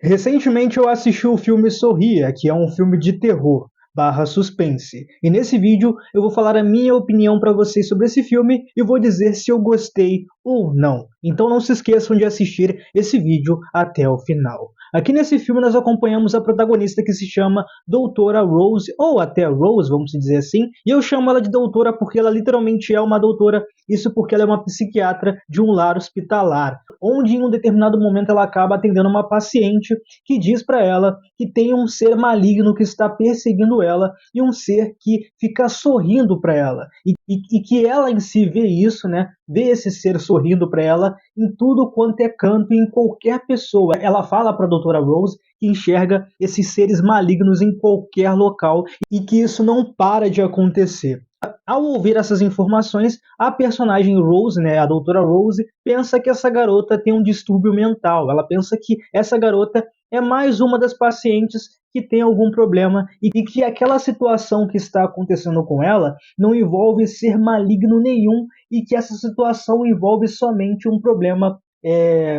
Recentemente eu assisti o filme Sorria, que é um filme de terror barra suspense. E nesse vídeo eu vou falar a minha opinião para vocês sobre esse filme e vou dizer se eu gostei ou não. Então não se esqueçam de assistir esse vídeo até o final. Aqui nesse filme nós acompanhamos a protagonista que se chama Doutora Rose, ou até Rose, vamos dizer assim, e eu chamo ela de doutora porque ela literalmente é uma doutora, isso porque ela é uma psiquiatra de um lar hospitalar, onde em um determinado momento ela acaba atendendo uma paciente que diz para ela que tem um ser maligno que está perseguindo ela e um ser que fica sorrindo para ela e que ela em si vê isso, né? Vê esse ser sorrindo para ela em tudo quanto é canto e em qualquer pessoa. Ela fala para a doutora Rose que enxerga esses seres malignos em qualquer local e que isso não para de acontecer. Ao ouvir essas informações, a personagem Rose, né, a doutora Rose, pensa que essa garota tem um distúrbio mental. Ela pensa que essa garota é mais uma das pacientes que tem algum problema e que aquela situação que está acontecendo com ela não envolve ser maligno nenhum e que essa situação envolve somente um problema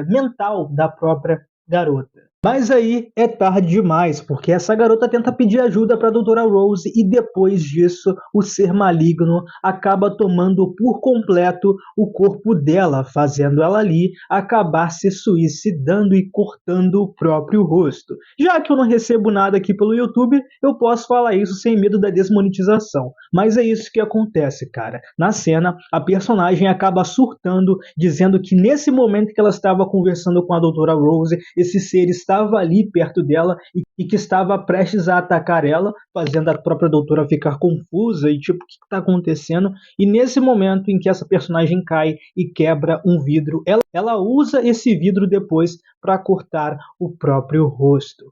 mental da própria garota. Mas aí é tarde demais, porque essa garota tenta pedir ajuda para a doutora Rose e depois disso o ser maligno acaba tomando por completo o corpo dela, fazendo ela ali acabar se suicidando e cortando o próprio rosto. Já que eu não recebo nada aqui pelo YouTube, eu posso falar isso sem medo da desmonetização. Mas é isso que acontece, cara. Na cena, a personagem acaba surtando, dizendo que nesse momento que ela estava conversando com a doutora Rose, esse ser estava ali perto dela e que estava prestes a atacar ela, fazendo a própria doutora ficar confusa e tipo, o que está acontecendo? E nesse momento em que essa personagem cai e quebra um vidro, ela usa esse vidro depois para cortar o próprio rosto.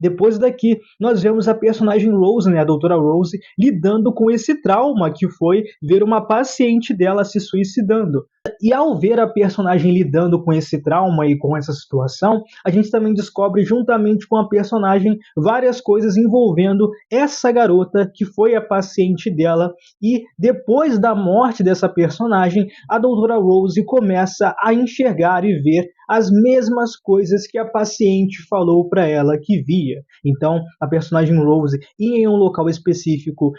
Depois daqui, nós vemos a personagem Rose, né, a doutora Rose, lidando com esse trauma que foi ver uma paciente dela se suicidando. E ao ver a personagem lidando com esse trauma e com essa situação, a gente também descobre juntamente com a personagem várias coisas envolvendo essa garota que foi a paciente dela. E depois da morte dessa personagem, a doutora Rose começa a enxergar e ver as mesmas coisas que a paciente falou para ela que via. Então, a personagem Rose ia em um local específico,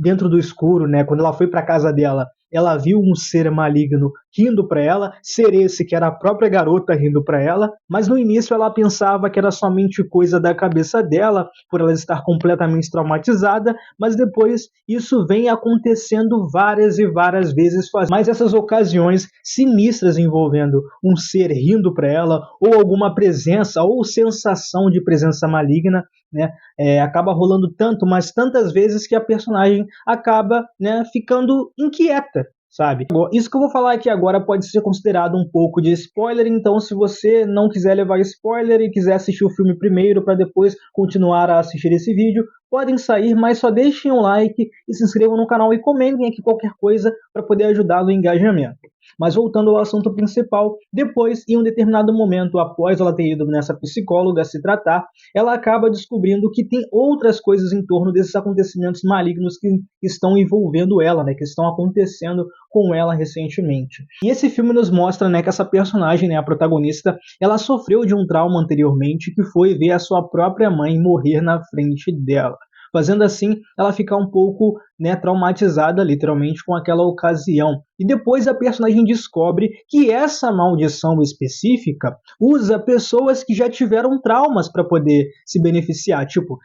dentro do escuro, né, quando ela foi para casa dela, ela viu um ser maligno rindo para ela, ser esse que era a própria garota rindo para ela, mas no início ela pensava que era somente coisa da cabeça dela, por ela estar completamente traumatizada, mas depois isso vem acontecendo várias e várias vezes, mais essas ocasiões sinistras envolvendo um ser rindo para ela, ou alguma presença, ou sensação de presença maligna, né? Acaba rolando tanto, mas tantas vezes que a personagem acaba, né, ficando inquieta, sabe? Isso que eu vou falar aqui agora pode ser considerado um pouco de spoiler, então se você não quiser levar spoiler e quiser assistir o filme primeiro para depois continuar a assistir esse vídeo, podem sair, mas só deixem um like e se inscrevam no canal e comentem aqui qualquer coisa para poder ajudar no engajamento. Mas voltando ao assunto principal, depois, em um determinado momento, após ela ter ido nessa psicóloga se tratar, ela acaba descobrindo que tem outras coisas em torno desses acontecimentos malignos que estão envolvendo ela, né, que estão acontecendo com ela recentemente. E esse filme nos mostra, né, que essa personagem, né, a protagonista, ela sofreu de um trauma anteriormente, que foi ver a sua própria mãe morrer na frente dela, fazendo assim ela ficar um pouco, né, traumatizada literalmente com aquela ocasião. E depois a personagem descobre que essa maldição específica usa pessoas que já tiveram traumas para poder se beneficiar. Tipo,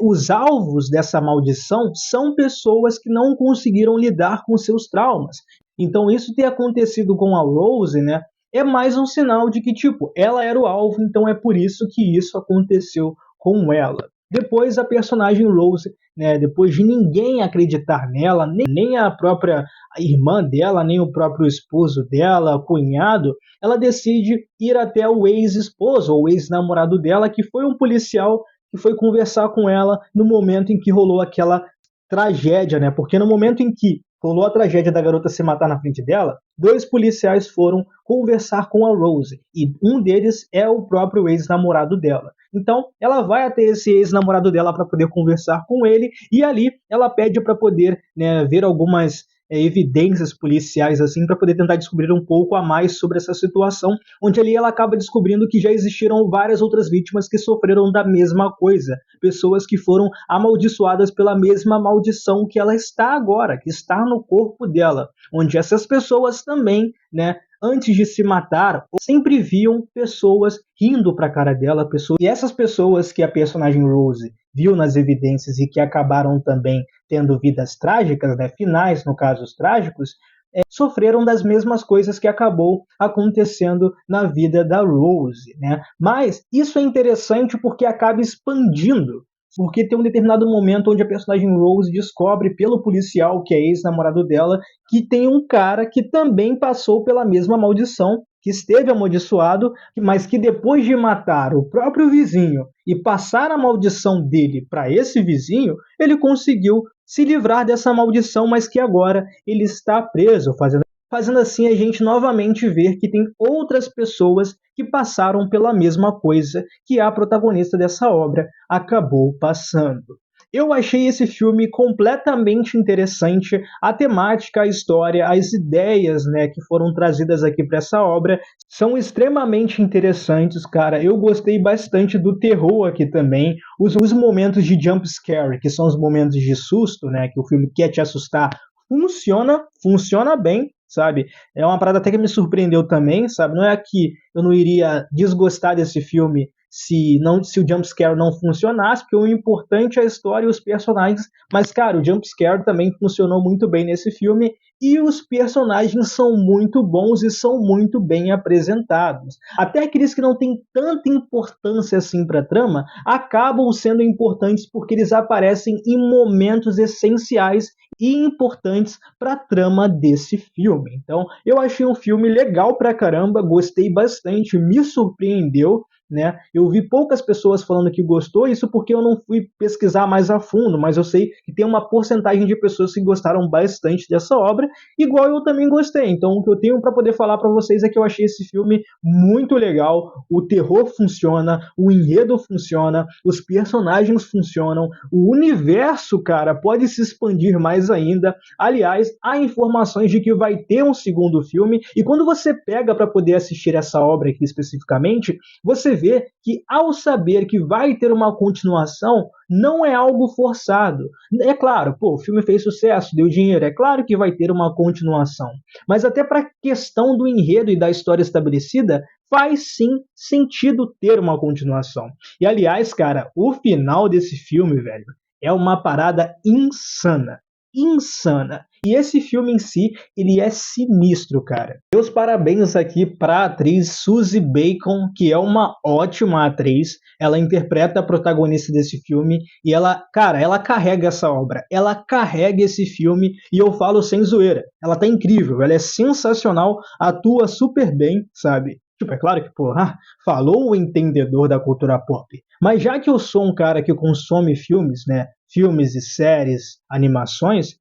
os alvos dessa maldição são pessoas que não conseguiram lidar com seus traumas. Então isso ter acontecido com a Rose, né, é mais um sinal de que, tipo, ela era o alvo, então é por isso que isso aconteceu com ela. Depois a personagem Rose, né, depois de ninguém acreditar nela, nem a própria irmã dela, nem o próprio esposo dela, cunhado, ela decide ir até o ex-esposo, ou ex-namorado dela, que foi um policial que foi conversar com ela no momento em que rolou aquela tragédia, né? Porque no momento em que rolou a tragédia da garota se matar na frente dela, dois policiais foram conversar com a Rose, e um deles é o próprio ex-namorado dela. Então, ela vai até esse ex-namorado dela para poder conversar com ele, e ali ela pede para poder, né, ver algumas evidências policiais assim para poder tentar descobrir um pouco a mais sobre essa situação, onde ali ela acaba descobrindo que já existiram várias outras vítimas que sofreram da mesma coisa, pessoas que foram amaldiçoadas pela mesma maldição que ela está agora, que está no corpo dela, onde essas pessoas também, né, antes de se matar, sempre viam pessoas rindo para a cara dela, e essas pessoas que a personagem Rose viu nas evidências e que acabaram também tendo vidas trágicas, né, finais, no caso, os trágicos, sofreram das mesmas coisas que acabou acontecendo na vida da Rose, né? Mas isso é interessante porque acaba expandindo, porque tem um determinado momento onde a personagem Rose descobre pelo policial, que é ex-namorado dela, que tem um cara que também passou pela mesma maldição, que esteve amaldiçoado, mas que depois de matar o próprio vizinho e passar a maldição dele para esse vizinho, ele conseguiu se livrar dessa maldição, mas que agora ele está preso, fazendo assim a gente novamente ver que tem outras pessoas que passaram pela mesma coisa que a protagonista dessa obra acabou passando. Eu achei esse filme completamente interessante, a temática, a história, as ideias, né, que foram trazidas aqui para essa obra são extremamente interessantes, cara. Eu gostei bastante do terror aqui também, os momentos de jump scare, que são os momentos de susto, né, que o filme quer te assustar, funciona bem, sabe? É uma parada até que me surpreendeu também, sabe? Não é que eu não iria desgostar desse filme se o jumpscare não funcionasse, porque o importante é a história e os personagens, mas, cara, o jumpscare também funcionou muito bem nesse filme, e os personagens são muito bons e são muito bem apresentados. Até aqueles que não têm tanta importância assim pra trama, acabam sendo importantes porque eles aparecem em momentos essenciais e importantes para a trama desse filme. Então, eu achei um filme legal pra caramba, gostei bastante, me surpreendeu, né? Eu vi poucas pessoas falando que gostou, isso porque eu não fui pesquisar mais a fundo, mas eu sei que tem uma porcentagem de pessoas que gostaram bastante dessa obra, igual eu também gostei. Então, o que eu tenho para poder falar para vocês é que eu achei esse filme muito legal, o terror funciona, o enredo funciona, os personagens funcionam, o universo, cara, pode se expandir mais ainda. Aliás, há informações de que vai ter um segundo filme, e quando você pega para poder assistir essa obra aqui especificamente, você vê que ao saber que vai ter uma continuação, não é algo forçado. É claro, pô, o filme fez sucesso, deu dinheiro, é claro que vai ter uma continuação. Mas até para a questão do enredo e da história estabelecida, faz sim sentido ter uma continuação. E aliás, cara, o final desse filme, velho, é uma parada insana. Insana. E esse filme em si, ele é sinistro, cara. Meus parabéns aqui para a atriz Suzy Bacon, que é uma ótima atriz. Ela interpreta a protagonista desse filme e ela, cara, ela carrega essa obra. Ela carrega esse filme e eu falo sem zoeira. Ela tá incrível, ela é sensacional, atua super bem, sabe? Tipo, é claro que, porra, falou o entendedor da cultura pop. Mas já que eu sou um cara que consome filmes, né? Filmes e séries, animações,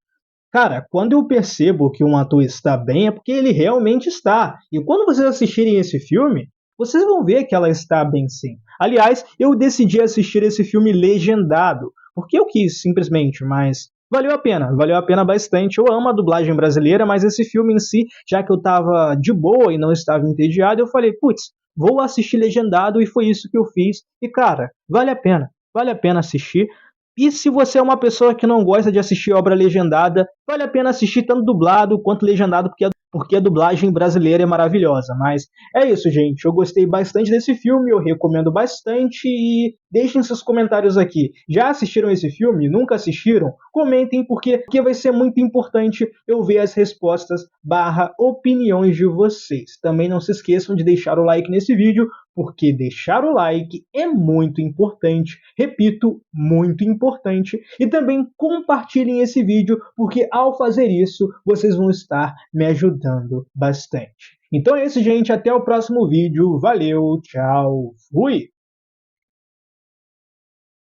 cara, quando eu percebo que um ator está bem é porque ele realmente está. E quando vocês assistirem esse filme, vocês vão ver que ela está bem sim. Aliás, eu decidi assistir esse filme legendado, porque eu quis simplesmente, mas valeu a pena bastante. Eu amo a dublagem brasileira, mas esse filme em si, já que eu estava de boa e não estava entediado, eu falei, putz, vou assistir legendado e foi isso que eu fiz. E cara, vale a pena assistir. E se você é uma pessoa que não gosta de assistir obra legendada, vale a pena assistir tanto dublado quanto legendado, porque a dublagem brasileira é maravilhosa. Mas é isso, gente. Eu gostei bastante desse filme, eu recomendo bastante e deixem seus comentários aqui. Já assistiram esse filme? Nunca assistiram? Comentem, porque vai ser muito importante eu ver as respostas / opiniões de vocês. Também não se esqueçam de deixar o like nesse vídeo, porque deixar o like é muito importante, repito, muito importante, e também compartilhem esse vídeo, porque ao fazer isso, vocês vão estar me ajudando bastante. Então é isso, gente, até o próximo vídeo, valeu, tchau, fui!